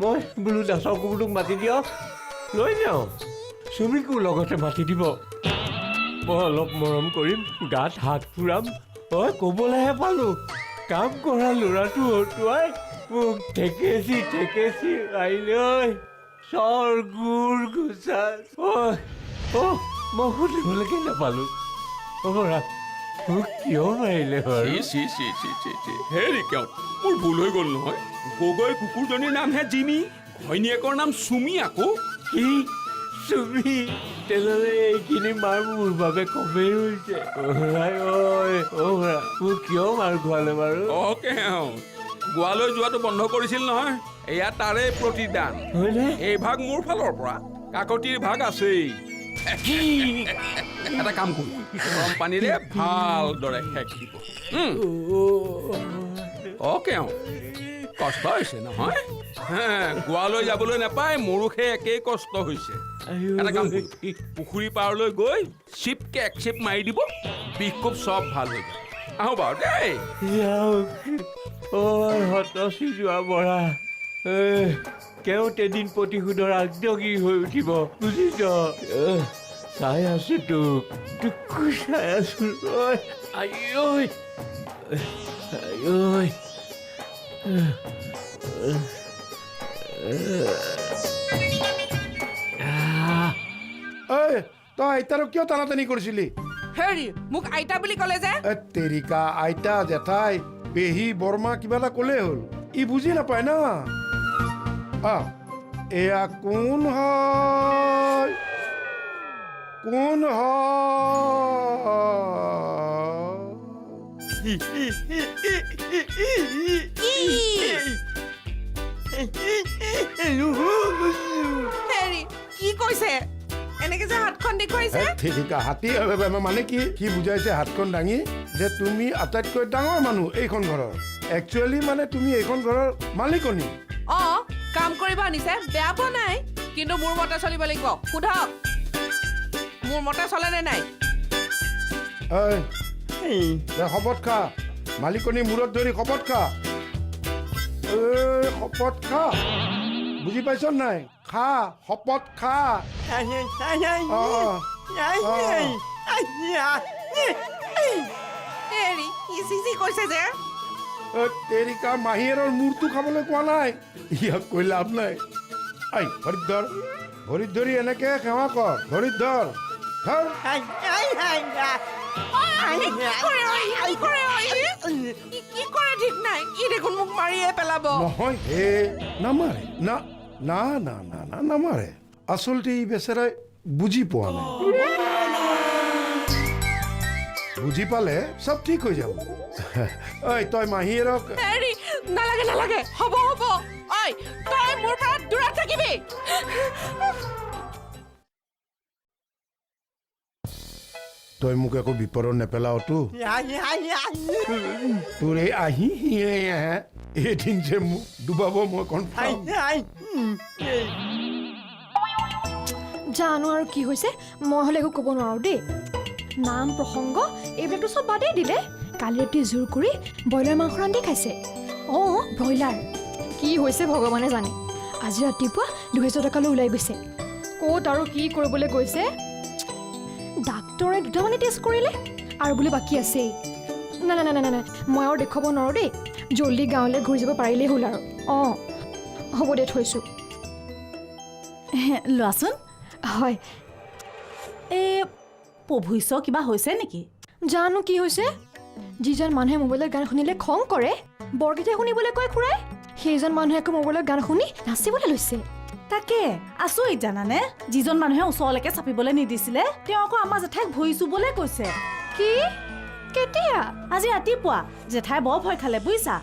মই বোলো দাসৰ কুকুৰটোক মাতি দিয়ক লৈ যাওঁ চুমিকো লগতে মাতি দিব মই অলপ মৰম কৰিম গাত হাত ফুৰাম মই ক'বলৈহে পালোঁ কাম কৰা ল'ৰাটো হতুৱাই মোক ঠেকেচি খাইলৈ চৰ গুৰ গুচাই মই সুধিবলৈকে নাপালোঁ মোক কিয় মাৰিলে বাৰু হেৰি কিয় মোৰ ভুল হৈ গ'ল নহয় গগৈ কুকুৰজনীৰ নামহে জিমি ঘৈণীয়েকৰ নাম চুমি আকৌ কি চুমি তেনেহ'লে এইখিনি মাৰ মোৰ বাবে কমেই হৈছে মোক কিয় মাৰ খোৱালে বাৰু গোৱালৈ যোৱাটো বন্ধ কৰিছিল নহয় এয়া তাৰে প্ৰতিদান হয়নে এই ভাগ মোৰ ফালৰ পৰা কাকতিৰ ভাগ আছেই এটা কাম কৰিম গৰম পানীৰে ভালদৰে সেক দিব কষ্ট হৈছে নহয় গোৱালৈ যাবলৈ নাপায় মোৰো সেই একেই কষ্ট হৈছে এটা কাম কৰিম পুখুৰী পাৰলৈ গৈ চিপকে এক চিপ মাৰি দিব বিষ কোব চব ভাল হৈ যাব আহোঁ বাৰু দেই হতচি যোৱা বৰা কেওঁতে দিন প্ৰতিশোধৰ আগ্ৰহী হৈ উঠিব বুজিছ চাই আছো তোক চাই আছো তই আইতাৰক কিয় টানাটানি কৰিছিলি হেৰি মোক আইতা বুলি ক'লে যে তেৰিকা আইতা জেঠাই পেহী বৰমা কিবা এটা ক'লেই হ'ল ই বুজি নাপায় না এয়া কোন হয় হেৰি কি কৈছে এনেকে যে হাতখন দেখুৱাইছে তেৰিকা হাতী মানে কি সি বুজাইছে হাতখন দাঙি যে তুমি আটাইতকৈ ডাঙৰ মানুহ এইখন ঘৰৰ একচুৱেলি মানে তুমি এইখন ঘৰৰ মালিকনী কাম কৰিব আনিছে বেয়া পোৱা নাই কিন্তু মোৰ মতে চলিব লাগিব সোধক মোৰ মতে চলে নে নাই শপত খা মালিকনী মূৰত ধৰি শপত খা শপত খা বুজি পাইছ নাই খা শপত খা হেৰি ই কৈছে যে তেৰিকা মাহীয়েৰৰ মূৰটো খাবলৈ কোৱা নাই ইয়াক কৈ লাভ নাই ভৰিত ধৰি এনেকে সেৱা কৰ ভৰিত ধৰ কি কৰে ঠিক নাই ই দেখোন মোক মাৰিয়ে পেলাব নহয় হে নামাৰে নামাৰে আচলতে ই বেচেৰাই বুজি পোৱা নাই বুজি পালে চব ঠিক হৈ যাব তই মাহীয়েৰক হেৰি নালাগে হ'ব তই মোৰ পৰা দূৰত থাকিবি তই মোক একো বিপদত নেপেলাওতো তোৰ এই আহি এদিন যে মোক ডুবাব মই কনফাৰ্ম জানো আৰু কি হৈছে মই হ'লে একো ক'ব নোৱাৰো দেই নাম প্ৰসংগ এইবিলাকতো চব বাদেই দিলে কালি ৰাতি জোৰ কৰি ব্ৰইলাৰ মাংস ৰান্ধি খাইছে ব্ৰইলাৰ কি হৈছে ভগৱানে জানে আজি ৰাতিপুৱা ২০০ টকালৈ ওলাই গৈছে ক'ত আৰু কি কৰিবলৈ গৈছে ডাক্তৰে দুটামানে টেষ্ট কৰিলে আৰু বোলে বাকী আছেই নাই মই আৰু দেখুৱাব নোৱাৰোঁ দেই জল্দি গাঁৱলৈ ঘূৰি যাব পাৰিলেই হ'ল আৰু হ'ব দে থৈছোঁ লোৱাচোন হয় এই প্ৰভুশ্বৰ কিবা হৈছে নেকি জানো কি হৈছে যিজন মানুহে মোবাইলত গান শুনিলে খং কৰে বৰগীতে শুনিবলৈ কয় খুৰাই সেইজন মানুহে আকৌ মোবাইলত গান শুনি নাচিবলৈ লৈছে তাকে আচৰিত জানানে যিজন মানুহে ওচৰলৈকে চাপিবলৈ নিদিছিলে তেওঁ আকৌ আমাৰ জেঠাইক ভৰি চুবলৈ কৈছে কি কেতিয়া আজি ৰাতিপুৱা জেঠাই বৰ ভয় খালে বুজিছা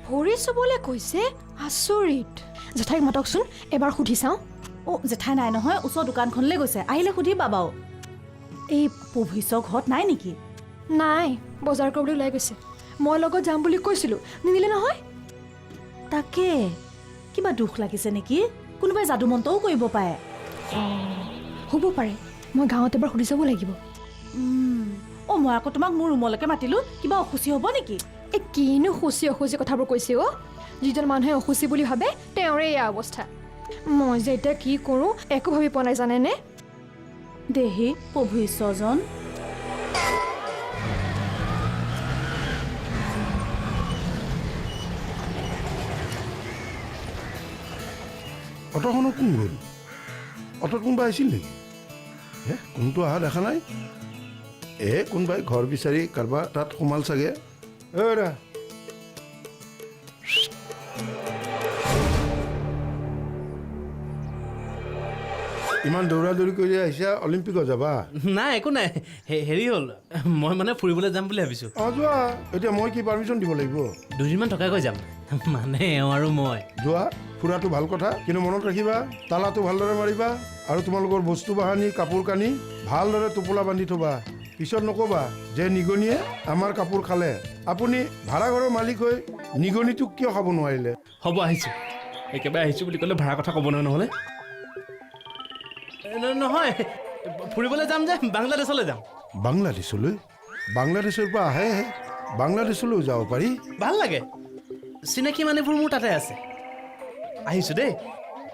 ভৰি চুবলৈ কৈছে আচৰিত জেঠাইক মাতকচোন এবাৰ সুধি চাওঁ জেঠাই নাই নহয় ওচৰ দোকানখনলৈ গৈছে আহিলে সুধিবা বাৰু এই প্ৰভুশ্বৰ ঘৰত নাই নেকি নাই বজাৰ কৰিবলৈ ওলাই গৈছে মই লগত যাম বুলি কৈছিলোঁ নিনিলে নহয় তাকে কিবা দুখ লাগিছে নেকি কোনোবাই যাদু মন্ত্ৰও কৰিব পাৰে হ'ব পাৰে মই গাঁৱত এবাৰ সুধি চাব লাগিব মই আকৌ তোমাক মোৰ ৰুমলৈকে মাতিলোঁ কিবা অসুচি হ'ব নেকি কিনো খুচি অসুচি কথাবোৰ কৈছে যিজন মানুহে অসুচি বুলি ভাবে তেওঁৰে এয়া অৱস্থা মই যে এতিয়া কি কৰোঁ একো ভাবি পোৱা নাই জানেনে দেহি প্ৰভু ঈশ্বৰজন অটোখনো কোন গ'ল অটোত কোনোবা আহিছিল নেকি হে কোনটো অহা দেখা নাই কোনোবাই ঘৰ বিচাৰি কাৰোবাৰ তাত সোমাল চাগে ৰা ইমান দৌৰা দৌৰি কৰি আহিছা অলিম্পিকত যাবা নাই একো নাই হেৰি হ'ল মই মানে ফুৰিবলৈ যাম বুলি ভাবিছোঁ যোৱা এতিয়া মই কি পাৰ্মিশ্যন দিব লাগিব দুদিনমান থকাকৈ যাম মানে এওঁ আৰু মই যোৱা ফুৰাটো ভাল কথা কিন্তু মনত ৰাখিবা তালাটো ভালদৰে মাৰিবা আৰু তোমালোকৰ বস্তু বাহানি কাপোৰ কানি ভালদৰে টোপোলা বান্ধি থবা পিছত নক'বা যে নিগনিয়ে আমাৰ কাপোৰ খালে আপুনি ভাড়াঘৰৰ মালিক হৈ নিগনিটোক কিয় খাব নোৱাৰিলে হ'ব আহিছোঁ একেবাৰে আহিছোঁ বুলি ক'লে ভাড়া কথা ক'ব নহয় নহ'লে নহয় ফুৰিবলৈ যাম যে বাংলাদেশলৈ যাম বাংলাদেশৰ পৰা আহেহে বাংলাদেশলৈও যাব পাৰি ভাল লাগে চিনাকি মানুহবোৰ মোৰ তাতে আছে আহিছোঁ দেই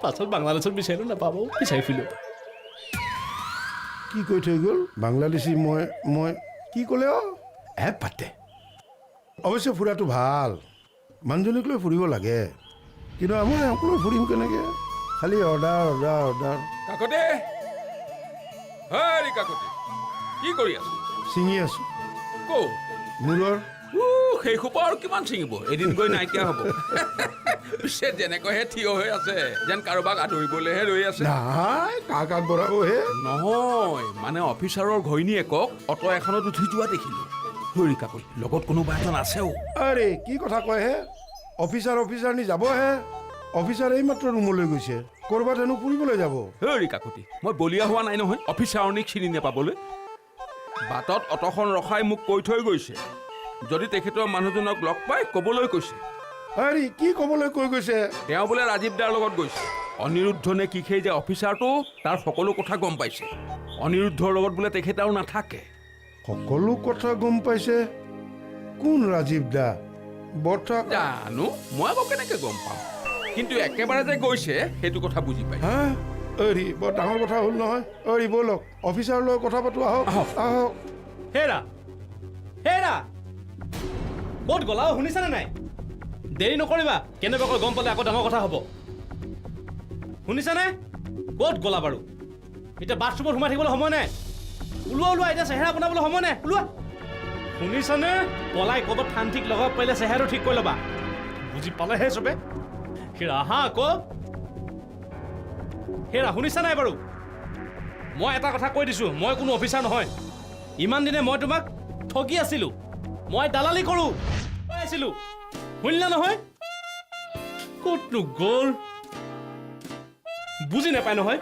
পাছত বাংলাদেশত বিচাৰিলোঁ নাপাব বিচাৰি ফুৰিলোঁ কি কৈ থৈ গ'ল বাংলাদেশী মই কি ক'লে পাতে অৱশ্যে ফুৰাটো ভাল মানুহজনীক লৈ ফুৰিব লাগে কিন্তু আমাৰ সকলো ফুৰিম কেনেকৈ খালি অৰ্ডাৰ কাকতি হেৰি কাকতি কি কৰি আছ ছিঙি আছো ক'ত মূৰৰ সেই সোপা আৰু কিমান ছিঙিব এদিন গৈ নাইকিয়া হ'ব পিছে যেনেকৈহে থিয় হৈ আছে যেন কাৰোবাক আদৰিবলৈহে ৰৈ আছে নাই কাক আগবঢ়াবহে নহয় মানে অফিচাৰৰ ঘৈণীয়েকক অটো এখনত উঠি যোৱা দেখিলো হেৰি কাকতি লগত কোনোবা এজন আছেও আৰে কি কথা কয় হে অফিচাৰ নি যাবহে অফিচাৰ এইমাত্ৰ ৰুমলৈ গৈছে ক'ৰবাত হেনো ফুৰিবলৈ যাব হেৰি কাকতি মই বলিয়া হোৱা নাই নহয় অফিচাৰনীক চিনি নাপাবলৈ বাটত অটোখন ৰখাই মোক কৈ থৈ গৈছে যদি তেখেতৰ মানুহজনক লগ পাই ক'বলৈ কৈছে হেৰি কি ক'বলৈ কৈ গৈছে তেওঁ বোলে ৰাজীৱ দাৰ লগত গৈছে অনিৰুদ্ধ নে কি সেই যে অফিচাৰটো তাৰ সকলো কথা গম পাইছে অনিৰুদ্ধৰ লগত বোলে তেখেত আৰু নাথাকে সকলো কথা গম পাইছে কোন ৰাজীৱ দা বৰ্তা জানো মই আকৌ কেনেকে গম পাম কিন্তু একেবাৰে যে গৈছে সেইটো কথা বুজি পাই হা হেৰি বৰ ডাঙৰ কথা হ'ল নহয় হেৰি ব'লক অফিচাৰৰ লগত কথা পাতো আহক আহক হেৰা ক'ত গ'লা শুনিছানে নাই দেৰি নকৰিবা কেনেবাকৈ গম পালে আকৌ ডাঙৰ কথা হ'ব শুনিছানে ক'ত গ'লা বাৰু এতিয়া বাথৰুমত সোমাই থাকিবলৈ সময় নাই ওলোৱা এতিয়া চেহেৰা বনাবলৈ সময় নাই ওলোৱা শুনিছানে পলাই ক'ৰবাত ঠান ঠিক লগাব পাৰিলে চেহেৰাটো ঠিক কৰি ল'বা বুজি পালেহে চবে হেৰা আহা আকৌ হেৰা শুনিছা নাই বাৰু মই এটা কথা কৈ দিছোঁ মই কোনো অফিচাৰ নহয় ইমান দিনে মই তোমাক ঠগি আছিলোঁ মই দালালি কৰোঁ আছিলোঁ শুনিলা নহয় ক'তনো গ'ল বুজি নাপায় নহয়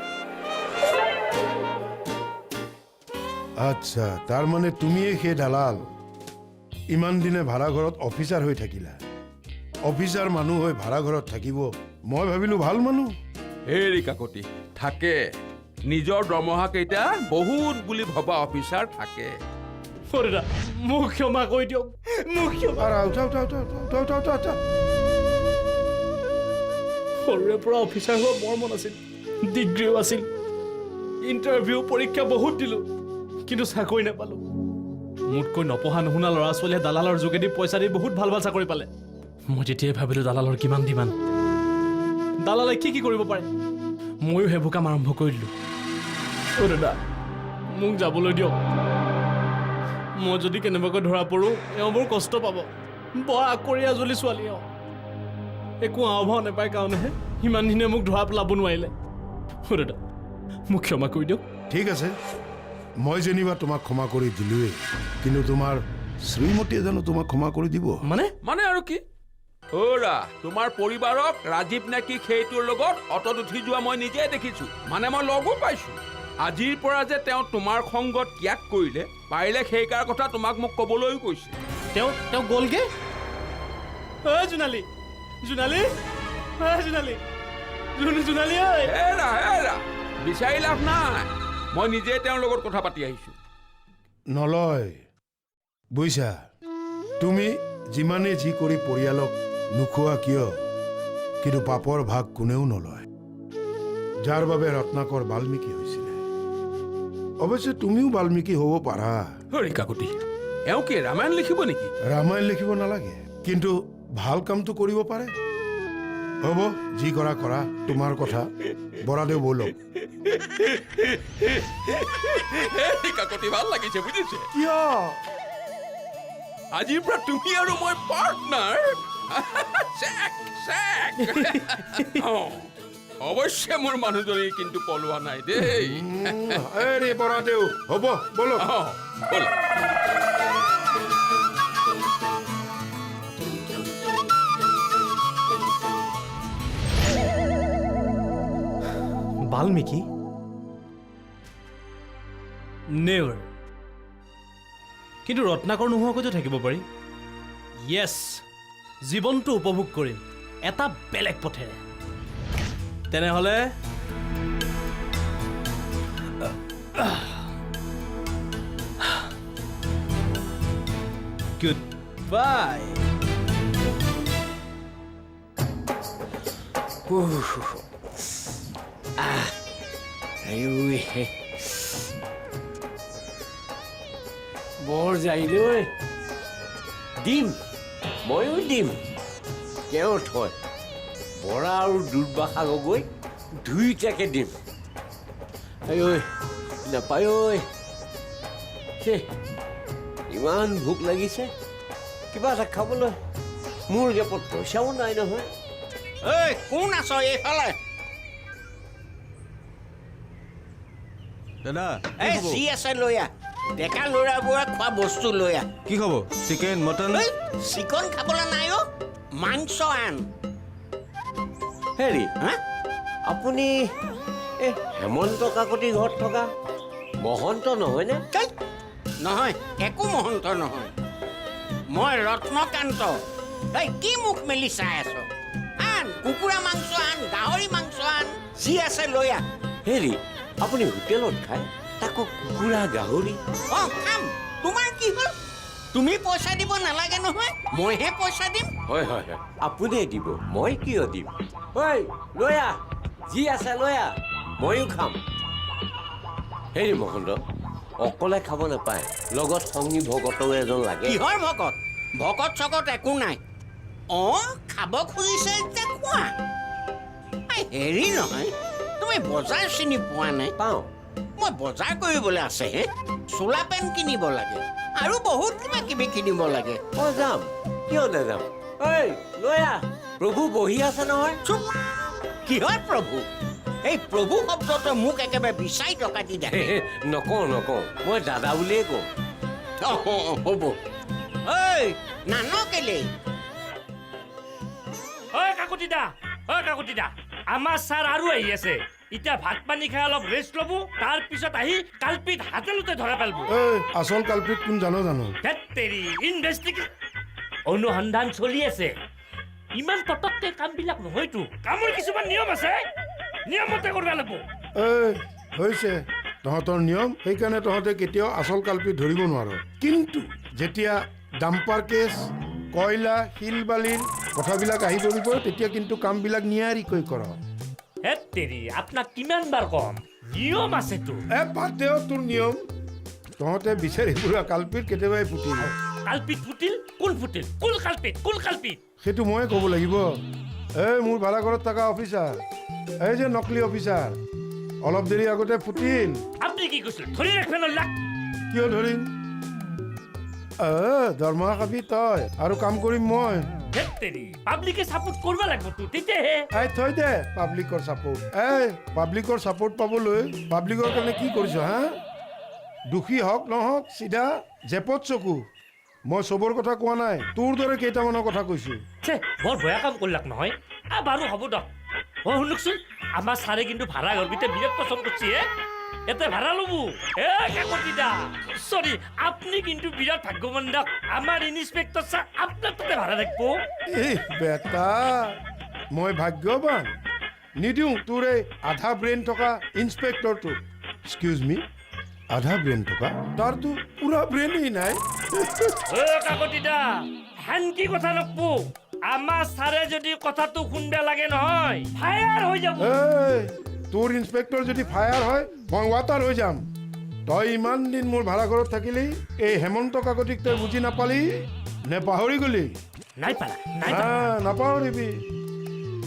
আচ্ছা তাৰমানে তুমিয়ে সেই দালাল ইমান দিনে ভাড়াঘৰত অফিচাৰ হৈ থাকিলা অফিচাৰ মানুহ হৈ ভাড়াঘৰত থাকিব মই ভাবিলোঁ ভাল মানুহ হেৰি কাকতি থাকে নিজৰ দৰমহা কেইটা বহুত বুলি ভবা অফিচাৰ থাকে দাদা মোক ক্ষমা কৰি দিয়ক মোক ক্ষমা উঠা সৰুৰে পৰা অফিচাৰ হোৱা বৰ মন আছিল ডিগ্ৰীও আছিল ইণ্টাৰভিউ পৰীক্ষা বহুত দিলোঁ কিন্তু চাকৰি নাপালোঁ মোতকৈ নপঢ়া নুশুনা ল'ৰা ছোৱালীয়ে দালালৰ যোগেদি পইচা দি বহুত ভাল ভাল চাকৰি পালে মই তেতিয়াই ভাবিলোঁ দালালৰ কিমান ডিমাণ্ড দালালে কি কৰিব পাৰে ময়ো সেইবোৰ কাম আৰম্ভ কৰি দিলোঁ দাদা মোক যাবলৈ দিয়ক মই যদি কেনেবাকৈ ধৰা পৰোঁ এওঁ বৰ কষ্ট পাব বৰ আকৰীয়া জলি ছোৱালী এওঁ একো আওভাও নাপায় কাৰণেহে ইমান দিনে মোক ধৰা পেলাব নোৱাৰিলে দাদা মোক ক্ষমা কৰি দিয়ক ঠিক আছে মই যেনিবা তোমাক ক্ষমা কৰি দিলোঁৱেই কিন্তু তোমাৰ শ্ৰীমতীয়ে জানো তোমাক ক্ষমা কৰি দিব মানে আৰু কি অ'ৰা তোমাৰ পৰিবাৰক ৰাজীৱ নে কি সেইটোৰ লগত অটত উঠি যোৱা মই নিজে দেখিছোঁ মানে মই লগো পাইছোঁ আজিৰ পৰা যে তেওঁ তোমাৰ সংগত ত্যাগ কৰিলে পাৰিলে সেইকাৰ কথা তোমাক মোক ক'বলৈও কৈছে তেওঁ গ'লগে জোনালী জোনালী জোনালী জোনালী ঐ এৰা বিচাৰি লাভ নাই মই নিজে তেওঁৰ লগত কথা পাতি আহিছোঁ নলয় বুজিছা তুমি যিমানে যি কৰি পৰিয়ালক নোখোৱা কিয় কিন্তু পাপৰ ভাগ কোনেও নলয়, যাৰ বাবে ৰত্নাকৰ বাল্মীকি হৈছিলে। অৱশ্যে তুমিও বাল্মীকি হ'ব পাৰা। হৰি কাকতি, এওঁ কি ৰামায়ণ লিখিব নেকি? ৰামায়ণ লিখিব নালাগে, কিন্তু ভাল কামটো কৰিব পাৰে। হ'ব, যি কৰা কৰা, তোমাৰ কথা। বৰাদেউ বলক। এই কাকতি ভাল লাগিছে বুজিছে। কিয়? আজিৰ পৰা তুমি আৰু মই পাৰ্টনাৰ। অৱশ্যে মোৰ মানুহজনী কিন্তু পলোৱা নাই দেই। এৰে বৰাদেউ, হ'ব বলক। ব'লা। বাল্মীকি? নেভাৰ। কিন্তু ৰত্নাকৰ নোহোৱাকৈতো থাকিব পাৰি। য়েছ, জীৱনটো উপভোগ কৰিম এটা বেলেগ পথেৰে। তেনেহ'লে গুড বাই। বৰ যাইলৈ দিম, ময়ো দিম। তেওঁ থয় বৰা আৰু দুৰ্বাসা গগৈ দুইটাকে দিম। ঐ নাপায় ঐ, ইমান ভোক লাগিছে, কিবা এটা খাবলৈ। মোৰ জেপত পইচাও নাই নহয়। ঐ কোন আছ এইফালে? দাদা এই যি আছে লৈ আহ। ডেকা ল'ৰাবোৰে খোৱা বস্তু লৈ আহ। কি খাব? Chicken, mutton? ঐ চিকন খাবলৈ নাই অ', মাংস আন। হেৰি, হা? আপুনি এই হেমন্ত কাকতি ঘৰত থকা মহন্ত নহয়নে? কেই? নহয়, একো মহন্ত নহয়। মই ৰত্নকান্ত। এই কি মুখ মেলি চাই আছ? আন কুকুৰা মাংস আন, গাহৰি মাংস আন, যি আছে লৈ আহ। হেৰি, আপুনি হোটেলত খায়, তাকো কুকুৰা গাহৰি? অঁ খাম। তোমাৰ কি হ'ল? তুমি পইচা দিব নালাগে নহয়, মইহে পইচা দিম। হয় হয় হয়, আপুনিয়ে দিব, মই কিয় দিম? ঐ লৈ আহ, যি আছে লৈ আহ, ময়ো খাম। হেৰি মহন্ত, অকলে খাব নাপায়, লগত সংগী ভকতৰো এজন লাগে। কিহৰ ভকত? ভকত চকত একো নাই। অঁ খাব খুজিছে এতিয়া খোৱা। হেৰি নহয়, তুমি বজাৰ চিনি পোৱা নাই? পাওঁ। মই বজাৰ কৰিবলৈ আছে হে। চোলা পেণ্ট কিনিব লাগে আৰু বহুত কিবা কিবি কিনিব লাগে। মই যাম, কিয় নাযাম? ঐ লৈ আহ, প্ৰভু বহি আছে নহয়। চুপ! কিহৰ প্ৰভু? এই প্ৰভু শব্দটো মোক একেবাৰে বিচাৰি টকাটি দেখে। নকওঁ নকওঁ, মই দাদা বুলিয়ে কওঁ। হ'ব। ঐ নান কেলে? ঐ কাকতি দা, আমাৰ ছাৰ আৰু আহি আছে। এতিয়া ভাত পানী খাই অলপ ৰেষ্ট ল'ব, তাৰ পিছত আহি কালপিত হাতেলতে ধৰা পেলাব। আচল কালপিত কোন জানো? ধেত্তেৰি, অনুসন্ধান চলি আছে। ইমান পটককে কামবিলাক নহয়তো, কামৰ কিছুমান নিয়ম আছে, নিয়মতে কৰিব লাগিব। হৈছে তহঁতৰ নিয়ম, সেইকাৰণে তহঁতে কেতিয়াও আচল কালপিত ধৰিব নোৱাৰ। কিন্তু যেতিয়া ডাম্পাৰ কেছ, কয়লা, শিল বালিৰ কথাবিলাক আহি পৰিব, তেতিয়া কিন্তু কামবিলাক নিয়াৰিকৈ কৰ। ধেত্তেৰি, আপোনাক কিমান বাৰ কম, নিয়ম আছেতো। বাদ দেও তোৰ নিয়ম। তহঁতে বিচাৰি ফুৰা কালপিত কেতিয়াবাই ফুটিল। কালপিত ফুটিল? কোন ফুটিল? কোন কালপিত? সেইটো ময়ে ক'ব লাগিব। মোৰ ভাড়াঘৰত থকা অফিচাৰ, এই যে নকলি অফিচাৰ, অলপ দেৰি আগতে ফুটিল। আপুনি কি কৈছিল? ধৰি ৰাখিব নলাক? কিয় ধৰিম? দৰমহা খাবি তই আৰু কাম কৰিম মই। ধেত্তেৰি, পাব্লিকে ছাপোৰ্ট কৰিব লাগিবতো, তেতিয়াহে। থৈ দে পাব্লিকৰ ছাপোৰ্ট। পাব্লিকৰ ছাপোৰ্ট পাবলৈ পাব্লিকৰ কাৰণে কি কৰিছ হা? দোষী হওক নহওক চিধা জেপত চকু। মই চবৰ কথা কোৱা নাই, তোৰ দৰে কেইটামানৰ কথা কৈছো। বৰ বেয়া কাম কৰিলাক নহয়। বাৰু হ'ব দক। শুনকচোন, আমাৰ ছাৰে কিন্তু ভাড়া ঘৰকেইটা বিৰাট পচন্দ কৰিছে। এতে ভাড়া ল'ব। কাকতি দা, চৰি, আপুনি কিন্তু বিৰাট ভাগ্যৱান দক। আমাৰ ইনস্পেক্টৰ ছাৰ আপোনাৰ তাতে ভাড়া থাকিব। বেটা, মই ভাগ্যৱান? নিদিওঁ তোৰ এই আধা ব্ৰেইন থকা ইনস্পেক্টৰটো। এক্সকিউজ মি, আধা ব্ৰেইন থকা? তাৰতো পুৰা ব্ৰেইনেই নাই। কাকতি দা, হেন কি কথা নকব। আমাৰ ছাৰে যদি কথাটো শুনবা লাগে নহয় ফায়াৰ হৈ যাব এই তোৰ ইন্সপেক্টৰ যদি ফায়াৰ হয় মই ৱাটাৰ হৈ যাম তই ইমান দিন মোৰ ভাড়া ঘৰত থাকিলি এই হেমন্ত কাকতিক তই বুজি নাপালি নে পাহৰি গলি নাই পাৰা নাই পাৰা নাপাহৰিবি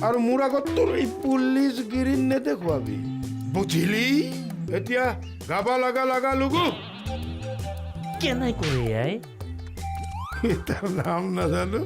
আৰু মোৰ আগত তোৰ এই পুলিচ গিৰি নেদেখুৱাবি বুজিলি এতিয়া গাবা লাগা লুগু কেনে কৰে আই তাৰ নাম নাজানো